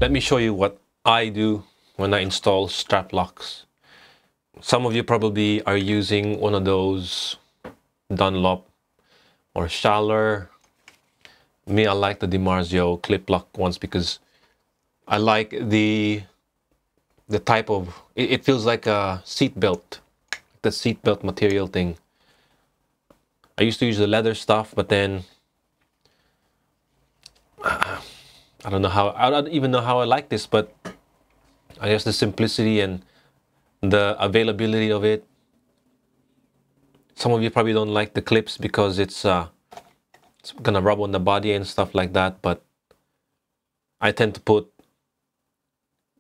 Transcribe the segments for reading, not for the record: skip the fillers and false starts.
Let me show you what I do when I install strap locks. Some of you probably are using one of those Dunlop or Schaller. Me, I like the DiMarzio clip lock ones because I like the type of, it feels like a seat belt, the seat belt material thing. I used to use the leather stuff, but then I don't even know how I like this, but I guess the simplicity and the availability of it. Some of you probably don't like the clips because it's gonna rub on the body and stuff like that, but I tend to put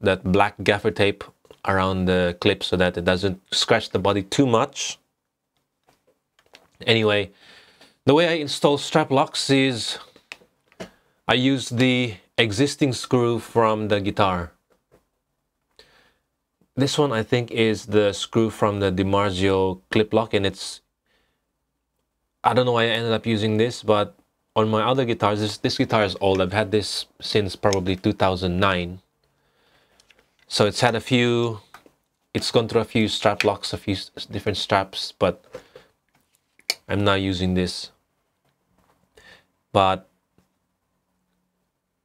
that black gaffer tape around the clip so that it doesn't scratch the body too much. Anyway, the way I install strap locks is I use the existing screw from the guitar. This one I think is the screw from the DiMarzio clip lock, and I don't know why I ended up using this, but on my other guitars, this guitar is old. I've had this since probably 2009. So it's gone through a few strap locks, a few different straps, but I'm not using this. But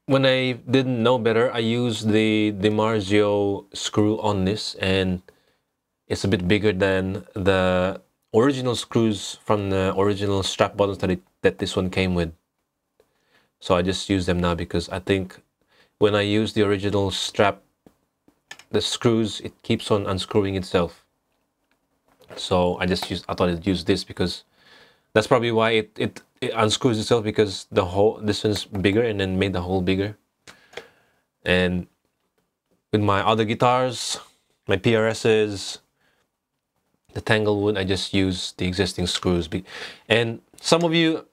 when I didn't know better, I used the DiMarzio screw on this, and it's a bit bigger than the original screws from the original strap buttons that this one came with. So I just use them now because I think when I use the original strap, the screws, it keeps on unscrewing itself. So I thought I'd use this because that's probably why it unscrews itself, because this one's bigger and then made the hole bigger. And with my other guitars, my PRSs, the Tanglewood, I just use the existing screws. And some of you,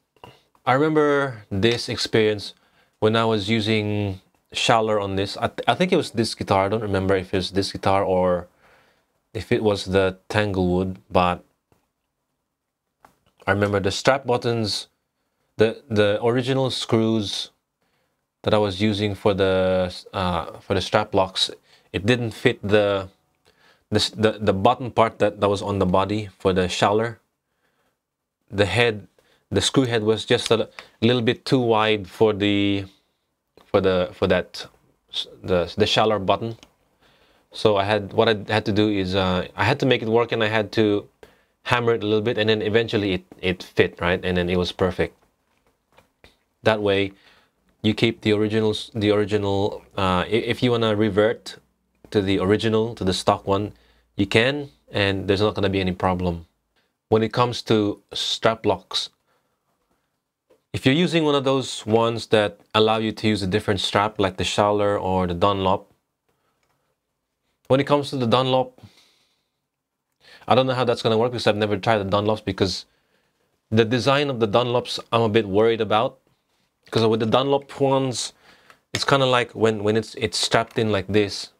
I remember this experience when I was using Schaller on this. I think it was this guitar. I don't remember if it was this guitar or if it was the Tanglewood, but I remember the strap buttons, the original screws that I was using for the strap locks, it didn't fit the button part that was on the body for the Schaller. The screw head was just a little bit too wide for the Schaller button. So what I had to do is I had to make it work, and I had to hammer it a little bit, and then eventually it fit, right? And then it was perfect. That way you keep the original, if you want to revert to the original, to the stock one, you can, and there's not going to be any problem. When it comes to strap locks, if you're using one of those ones that allow you to use a different strap, like the Schaller or the Dunlop, when it comes to the Dunlop, I don't know how that's going to work because I've never tried the Dunlops, because the design of the Dunlops I'm a bit worried about. Because with the Dunlop ones, it's kind of like when it's strapped in like this,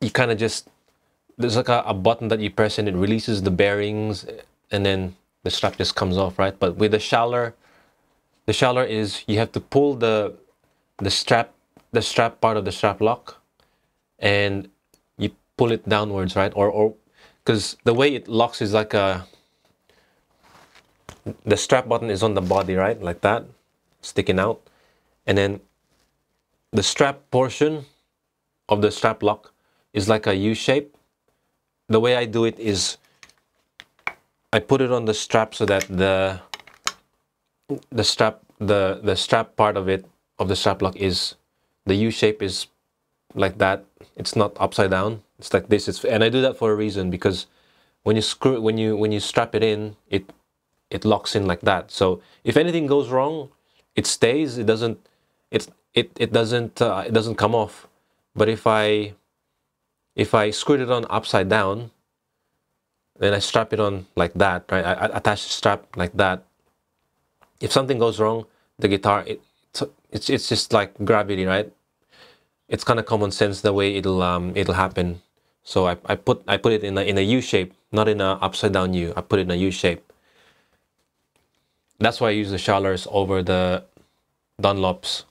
you kind of just, there's like a button that you press and it releases the bearings, and then the strap just comes off, right? But with the Schaller is you have to pull the strap part of the strap lock, and you pull it downwards, right? Or because the way it locks is like the strap button is on the body, right? Like that, sticking out. And then the strap portion of the strap lock is like a U shape. The way I do it is I put it on the strap so that the strap part of it, of the strap lock, is the U shape is like that. It's not upside down. It's like this. And I do that for a reason, because when you strap it in, it locks in like that. So if anything goes wrong, it stays. It doesn't come off. But if I screwed it on upside down, then I strap it on like that, right? I attach the strap like that. If something goes wrong, the guitar, it's just like gravity, right? It's kind of common sense the way it'll happen. So I put it in a U shape, not in a upside down U. I put it in a U shape. That's why I use the Schallers over the Dunlops.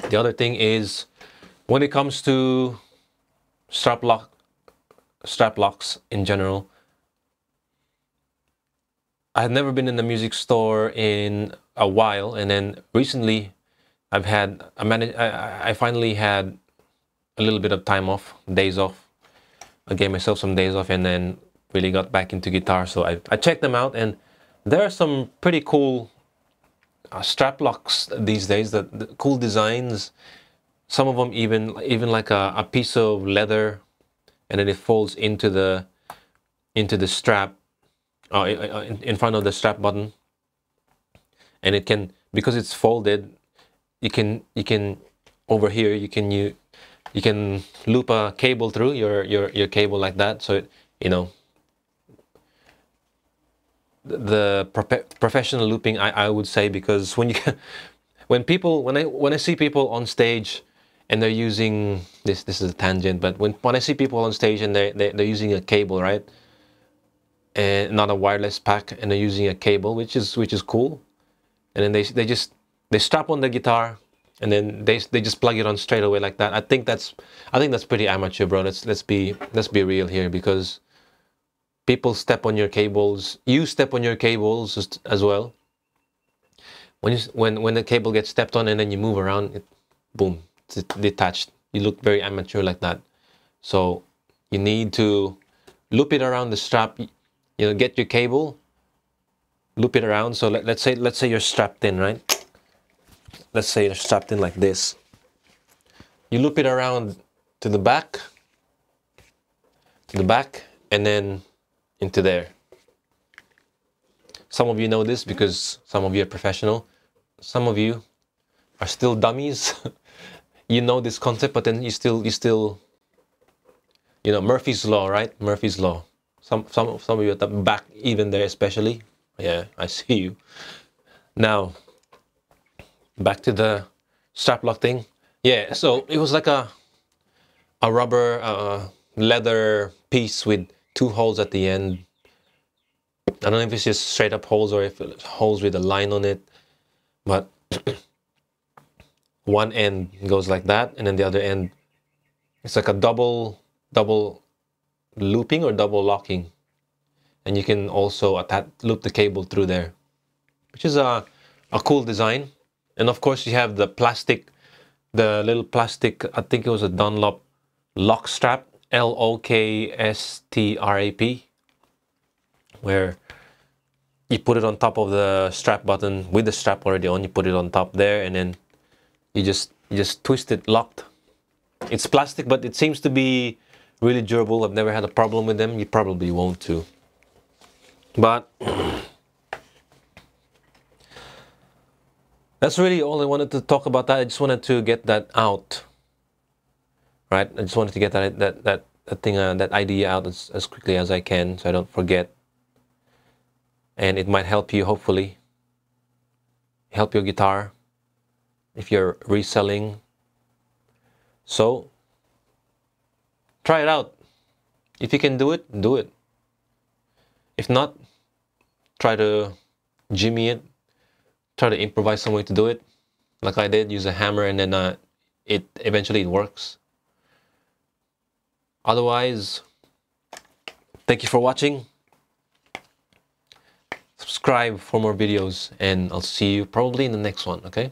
The other thing is When it comes to strap locks in general, I had never been in a music store in a while, and then recently I finally had a little bit of time off, days off. I gave myself some days off and then really got back into guitar. So I checked them out, and there are some pretty cool strap locks these days. The cool designs. Some of them even like a piece of leather, and then it folds into the strap, in front of the strap button, and it can, because it's folded, you can over here you can loop a cable through your cable like that. So you know, the professional looping, I would say, because when you when I see people on stage and they're using this is a tangent, but when I see people on stage and they're using a cable, right, and not a wireless pack, and they're using a cable, which is cool, and then they strap on the guitar, and then they just plug it on straight away like that. I think that's pretty amateur, bro. Let's be real here, because people step on your cables. You step on your cables as well. When the cable gets stepped on and then you move around, boom, it's detached. You look very amateur like that. So you need to loop it around the strap. You know, get your cable, loop it around. So let's say you're strapped in, right? Let's say you're strapped in like this. You loop it around to the back, and then into there. Some of you know this because some of you are professional. Some of you are still dummies. You know this concept, but then you still, you know, Murphy's Law, right? Murphy's Law. Some of you at the back, even there especially. Yeah, I see you. Now, back to the strap lock thing. Yeah, so it was like a rubber leather piece with two holes at the end. I don't know if it's just straight up holes or if it's holes with a line on it, but one end goes like that, and then the other end, it's like a double looping or double locking, and you can also loop the cable through there, which is a cool design. And of course you have the little plastic, I think it was a Dunlop lock strap, LOKSTRAP, where you put it on top of the strap button with the strap already on. You put it on top there, and then you just twist it locked. It's plastic, but it seems to be really durable. I've never had a problem with them. You probably won't too. But that's really all I wanted to talk about. That I just wanted to get that out, right? I just wanted to get that idea out as quickly as I can, so I don't forget. And it might help you, hopefully help your guitar if you're reselling. So try it out. If you can do it, do it. If not, try to jimmy it, try to improvise some way to do it, like I did. Use a hammer, and then it eventually works. Otherwise, thank you for watching. Subscribe for more videos, and I'll see you probably in the next one, okay?